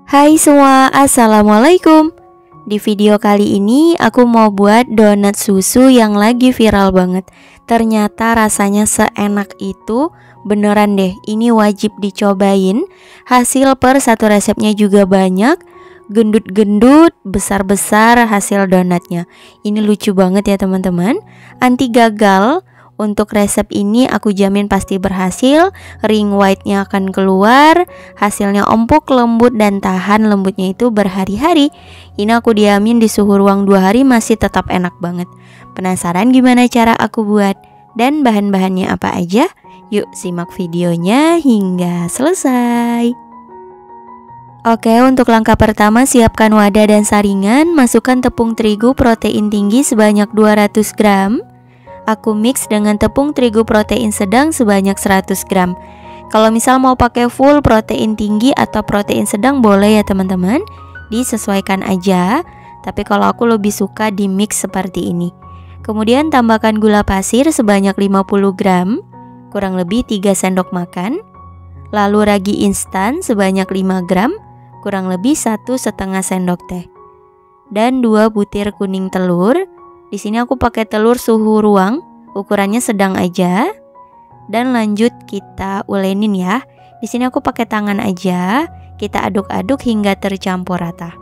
Hai semua, assalamualaikum. Di video kali ini aku mau buat donat susu yang lagi viral banget. Ternyata rasanya seenak itu, beneran deh, ini wajib dicobain. Hasil per satu resepnya juga banyak, gendut-gendut, besar-besar hasil donatnya. Ini lucu banget ya teman-teman, anti gagal. Untuk resep ini aku jamin pasti berhasil. Ring white-nya akan keluar, hasilnya empuk, lembut, dan tahan lembutnya itu berhari-hari. Ini aku diamin di suhu ruang 2 hari masih tetap enak banget. Penasaran gimana cara aku buat? Dan bahan-bahannya apa aja? Yuk simak videonya hingga selesai. Oke, untuk langkah pertama siapkan wadah dan saringan. Masukkan tepung terigu protein tinggi sebanyak 200 gram. Aku mix dengan tepung terigu protein sedang sebanyak 100 gram. Kalau misal mau pakai full protein tinggi atau protein sedang boleh ya teman-teman, disesuaikan aja. Tapi kalau aku lebih suka di mix seperti ini. Kemudian tambahkan gula pasir sebanyak 50 gram, kurang lebih 3 sendok makan. Lalu ragi instan sebanyak 5 gram, kurang lebih 1,5 sendok teh. Dan 2 butir kuning telur. Di sini aku pakai telur suhu ruang, ukurannya sedang aja. Dan lanjut kita ulenin ya. Di sini aku pakai tangan aja. Kita aduk-aduk hingga tercampur rata.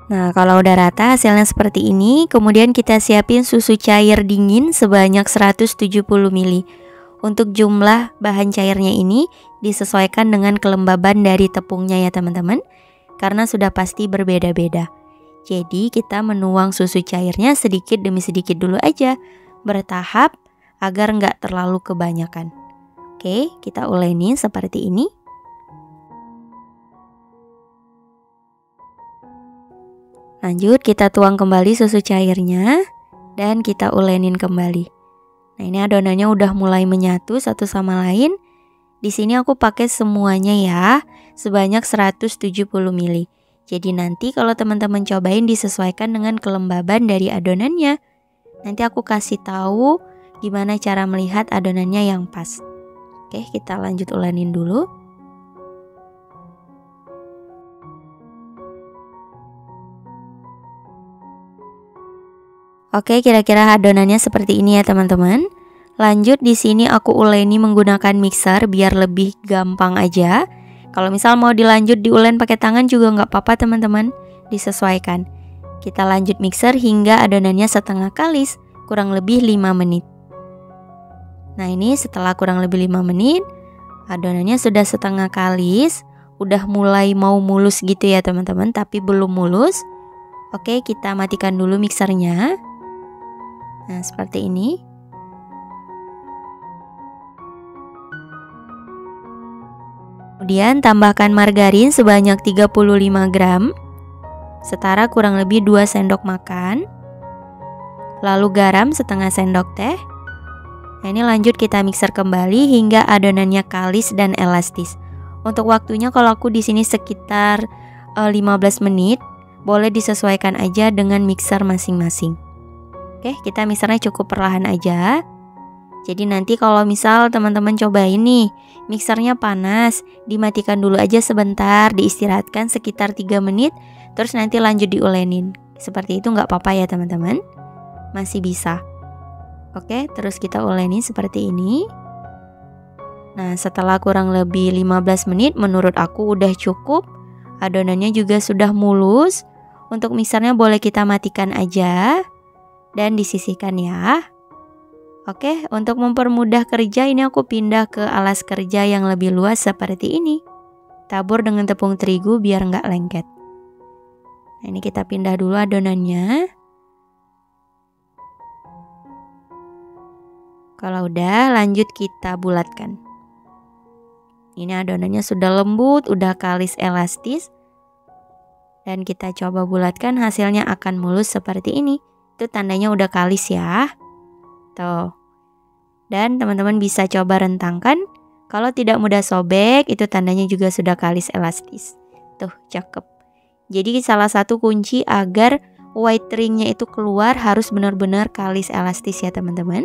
Nah, kalau udah rata hasilnya seperti ini, kemudian kita siapin susu cair dingin sebanyak 170 ml. Untuk jumlah bahan cairnya ini disesuaikan dengan kelembaban dari tepungnya ya teman-teman, karena sudah pasti berbeda-beda. Jadi kita menuang susu cairnya sedikit demi sedikit dulu aja, bertahap agar nggak terlalu kebanyakan. Oke, kita ulenin seperti ini. Lanjut kita tuang kembali susu cairnya dan kita ulenin kembali. Nah, ini adonannya udah mulai menyatu satu sama lain. Di sini aku pakai semuanya ya, sebanyak 170 ml. Jadi nanti kalau teman-teman cobain disesuaikan dengan kelembaban dari adonannya. Nanti aku kasih tahu gimana cara melihat adonannya yang pas. Oke, kita lanjut ulenin dulu. Oke, kira-kira adonannya seperti ini ya teman-teman. Lanjut di sini aku uleni menggunakan mixer biar lebih gampang aja. Kalau misal mau dilanjut diulen pakai tangan juga nggak apa-apa teman-teman, disesuaikan. Kita lanjut mixer hingga adonannya setengah kalis, kurang lebih 5 menit. Nah, ini setelah kurang lebih 5 menit, adonannya sudah setengah kalis, udah mulai mau mulus gitu ya teman-teman, tapi belum mulus. Oke, kita matikan dulu mixernya. Nah, seperti ini. Kemudian tambahkan margarin sebanyak 35 gram, setara kurang lebih 2 sendok makan. Lalu garam setengah sendok teh. Nah, ini lanjut kita mixer kembali hingga adonannya kalis dan elastis. Untuk waktunya kalau aku di sini sekitar 15 menit, boleh disesuaikan aja dengan mixer masing-masing. Oke, kita mixernya cukup perlahan aja. Jadi nanti kalau misal teman-teman cobain nih, mixernya panas, dimatikan dulu aja sebentar, diistirahatkan sekitar 3 menit, terus nanti lanjut diulenin. Seperti itu nggak apa-apa ya teman-teman, masih bisa. Oke, terus kita ulenin seperti ini. Nah, setelah kurang lebih 15 menit menurut aku udah cukup. Adonannya juga sudah mulus. Untuk mixernya boleh kita matikan aja dan disisihkan ya. Oke, untuk mempermudah kerja ini aku pindah ke alas kerja yang lebih luas seperti ini. Tabur dengan tepung terigu biar nggak lengket. Nah, ini kita pindah dulu adonannya. Kalau udah, lanjut kita bulatkan. Ini adonannya sudah lembut, udah kalis elastis. Dan kita coba bulatkan, hasilnya akan mulus seperti ini. Itu tandanya udah kalis ya. Tuh. Dan teman-teman bisa coba rentangkan. Kalau tidak mudah sobek, itu tandanya juga sudah kalis elastis. Tuh, cakep. Jadi salah satu kunci agar white ringnya itu keluar harus benar-benar kalis elastis ya teman-teman.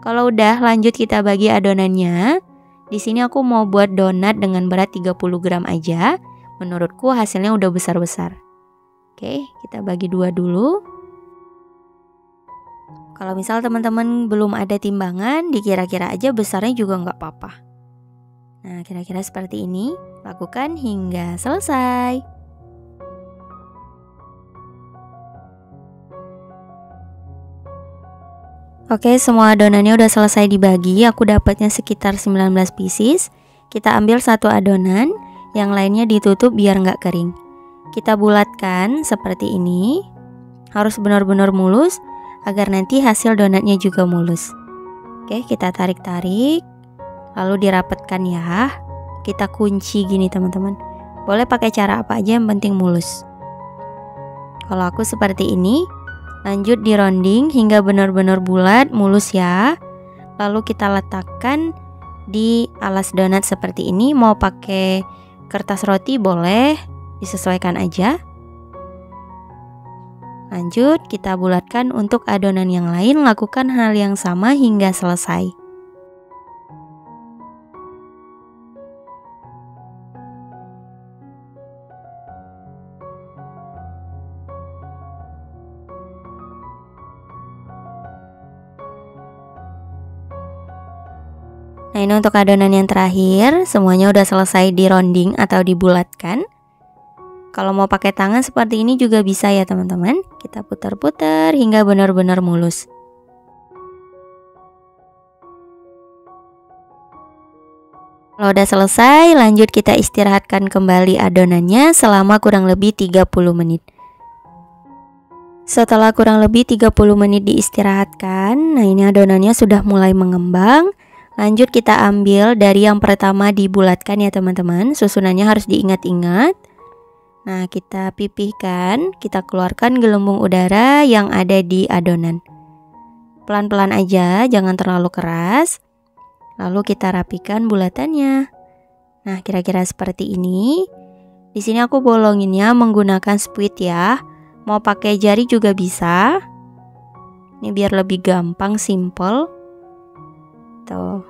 Kalau udah, lanjut kita bagi adonannya. Di sini aku mau buat donat dengan berat 30 gram aja. Menurutku hasilnya udah besar-besar. Oke, kita bagi dua dulu. Kalau misal teman-teman belum ada timbangan, dikira-kira aja besarnya juga nggak apa-apa. Nah, kira-kira seperti ini. Lakukan hingga selesai. Oke, semua adonannya udah selesai dibagi. Aku dapatnya sekitar 19 pieces. Kita ambil satu adonan, yang lainnya ditutup biar nggak kering. Kita bulatkan seperti ini. Harus benar-benar mulus agar nanti hasil donatnya juga mulus. Oke, kita tarik-tarik, lalu dirapatkan ya. Kita kunci gini teman-teman. Boleh pakai cara apa aja, yang penting mulus. Kalau aku seperti ini. Lanjut di rounding hingga benar-benar bulat, mulus ya. Lalu kita letakkan di alas donat seperti ini. Mau pakai kertas roti boleh, disesuaikan aja. Lanjut kita bulatkan untuk adonan yang lain, lakukan hal yang sama hingga selesai. Nah, ini untuk adonan yang terakhir, semuanya udah selesai di rounding atau dibulatkan. Kalau mau pakai tangan seperti ini juga bisa ya teman-teman. Kita putar-putar hingga benar-benar mulus. Kalau udah selesai, lanjut kita istirahatkan kembali adonannya selama kurang lebih 30 menit. Setelah kurang lebih 30 menit diistirahatkan, nah ini adonannya sudah mulai mengembang. Lanjut kita ambil dari yang pertama dibulatkan ya teman-teman. Susunannya harus diingat-ingat. Nah, kita pipihkan, kita keluarkan gelembung udara yang ada di adonan. Pelan-pelan aja, jangan terlalu keras. Lalu kita rapikan bulatannya. Nah, kira-kira seperti ini. Di sini aku bolonginnya menggunakan spuit ya. Mau pakai jari juga bisa. Ini biar lebih gampang, simple. Tuh,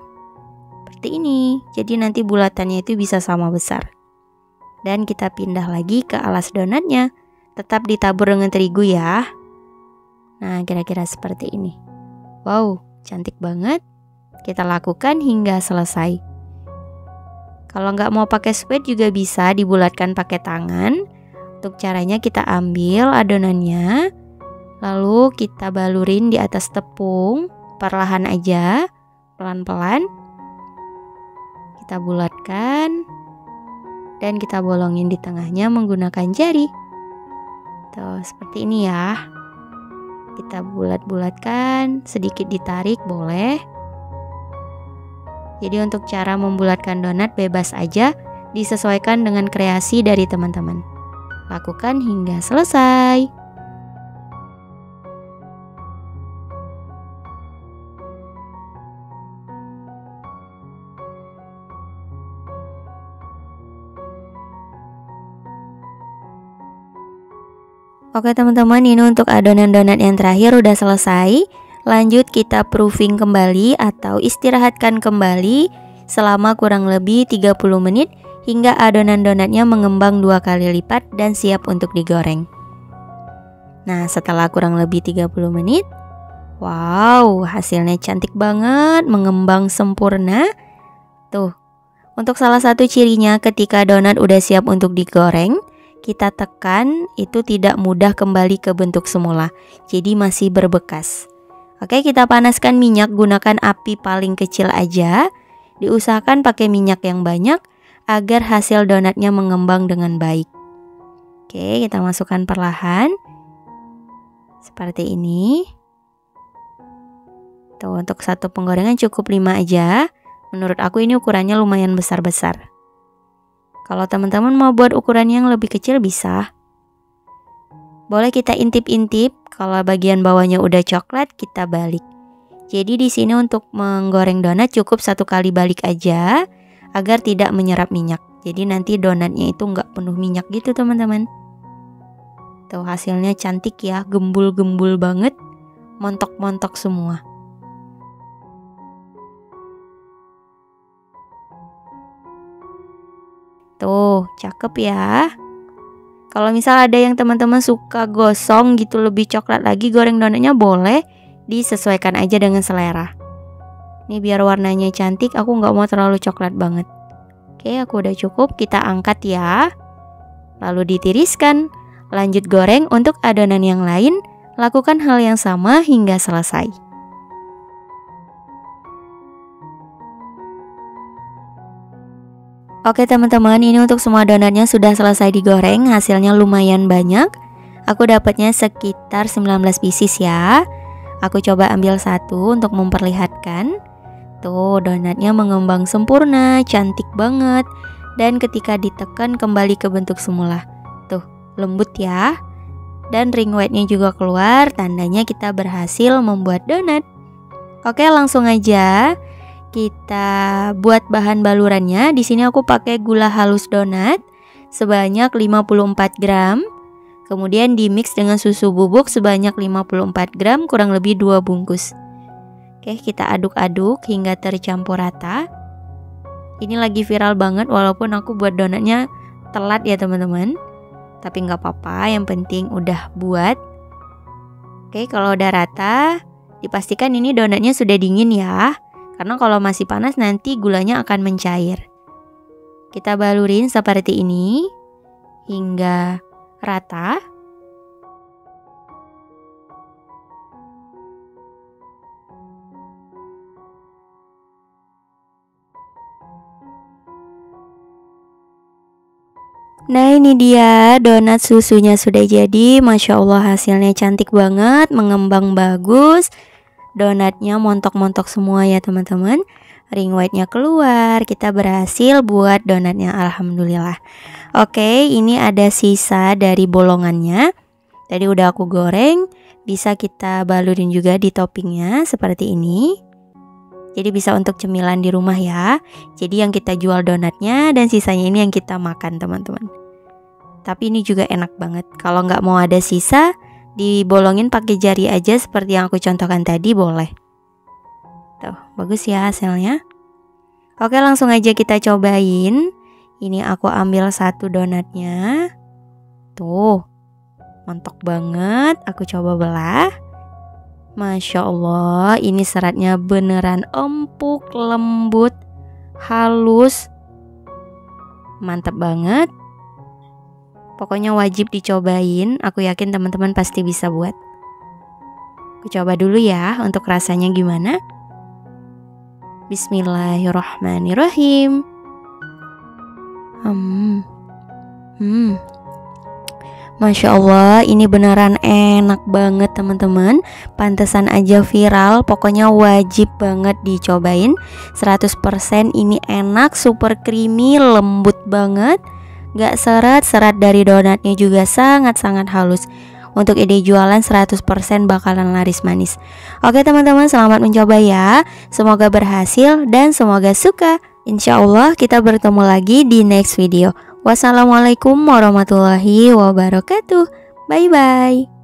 seperti ini. Jadi nanti bulatannya itu bisa sama besar. Dan kita pindah lagi ke alas donatnya. Tetap ditabur dengan terigu ya. Nah, kira-kira seperti ini. Wow, cantik banget. Kita lakukan hingga selesai. Kalau nggak mau pakai spuit juga bisa dibulatkan pakai tangan. Untuk caranya kita ambil adonannya, lalu kita balurin di atas tepung, perlahan aja. Pelan-pelan kita bulatkan dan kita bolongin di tengahnya menggunakan jari. Tuh, seperti ini ya. Kita bulat-bulatkan, sedikit ditarik boleh. Jadi untuk cara membulatkan donat bebas aja, disesuaikan dengan kreasi dari teman-teman. Lakukan hingga selesai. Oke teman-teman, ini untuk adonan donat yang terakhir udah selesai. Lanjut kita proofing kembali atau istirahatkan kembali selama kurang lebih 30 menit hingga adonan donatnya mengembang 2 kali lipat dan siap untuk digoreng. Nah, setelah kurang lebih 30 menit, wow, hasilnya cantik banget, mengembang sempurna. Tuh, untuk salah satu cirinya ketika donat udah siap untuk digoreng, kita tekan itu tidak mudah kembali ke bentuk semula, jadi masih berbekas. Oke, kita panaskan minyak, gunakan api paling kecil aja. Diusahakan pakai minyak yang banyak agar hasil donatnya mengembang dengan baik. Oke, kita masukkan perlahan. Seperti ini. Tuh, untuk satu penggorengan cukup 5 aja. Menurut aku ini ukurannya lumayan besar-besar. Kalau teman-teman mau buat ukuran yang lebih kecil bisa. Boleh kita intip-intip, kalau bagian bawahnya udah coklat kita balik. Jadi di sini untuk menggoreng donat cukup 1 kali balik aja agar tidak menyerap minyak. Jadi nanti donatnya itu nggak penuh minyak gitu teman-teman. Tuh hasilnya cantik ya, gembul-gembul banget, montok-montok semua. Tuh, cakep ya. Kalau misal ada yang teman-teman suka gosong gitu, lebih coklat lagi goreng donatnya, boleh, disesuaikan aja dengan selera. Ini biar warnanya cantik, aku nggak mau terlalu coklat banget. Oke, aku udah cukup, kita angkat ya. Lalu ditiriskan. Lanjut goreng untuk adonan yang lain, lakukan hal yang sama hingga selesai. Oke teman-teman, ini untuk semua donatnya sudah selesai digoreng, hasilnya lumayan banyak. Aku dapatnya sekitar 19 pieces ya. Aku coba ambil satu untuk memperlihatkan. Tuh, donatnya mengembang sempurna, cantik banget. Dan ketika ditekan kembali ke bentuk semula. Tuh, lembut ya. Dan ring white-nya juga keluar, tandanya kita berhasil membuat donat. Oke, langsung aja kita buat bahan balurannya. Di sini aku pakai gula halus donat sebanyak 54 gram. Kemudian dimix dengan susu bubuk sebanyak 54 gram, kurang lebih 2 bungkus. Oke, kita aduk-aduk hingga tercampur rata. Ini lagi viral banget walaupun aku buat donatnya telat ya teman-teman. Tapi nggak apa-apa, yang penting udah buat. Oke, kalau udah rata, dipastikan ini donatnya sudah dingin ya. Karena kalau masih panas nanti gulanya akan mencair. Kita balurin seperti ini hingga rata. Nah ini dia donat susunya sudah jadi. Masya Allah hasilnya cantik banget, mengembang bagus. Donatnya montok-montok semua ya teman-teman. Ring white-nya keluar. Kita berhasil buat donatnya, alhamdulillah. Oke, ini ada sisa dari bolongannya. Tadi udah aku goreng. Bisa kita balurin juga di toppingnya seperti ini. Jadi bisa untuk cemilan di rumah ya. Jadi yang kita jual donatnya dan sisanya ini yang kita makan teman-teman. Tapi ini juga enak banget. Kalau nggak mau ada sisa, dibolongin pakai jari aja seperti yang aku contohkan tadi, boleh. Tuh, bagus ya hasilnya. Oke, langsung aja kita cobain. Ini aku ambil satu donatnya. Tuh, mantap banget. Aku coba belah. Masya Allah, ini seratnya beneran empuk, lembut, halus. Mantap banget. Pokoknya wajib dicobain. Aku yakin teman-teman pasti bisa buat. Aku coba dulu ya untuk rasanya gimana. Bismillahirrahmanirrahim. Masya Allah, ini beneran enak banget teman-teman. Pantesan aja viral. Pokoknya wajib banget dicobain. 100% ini enak, super creamy, lembut banget. Gak seret, serat dari donatnya juga sangat-sangat halus. Untuk ide jualan 100% bakalan laris manis. Oke teman-teman, selamat mencoba ya. Semoga berhasil dan semoga suka. Insya Allah kita bertemu lagi di next video. Wassalamualaikum warahmatullahi wabarakatuh. Bye bye.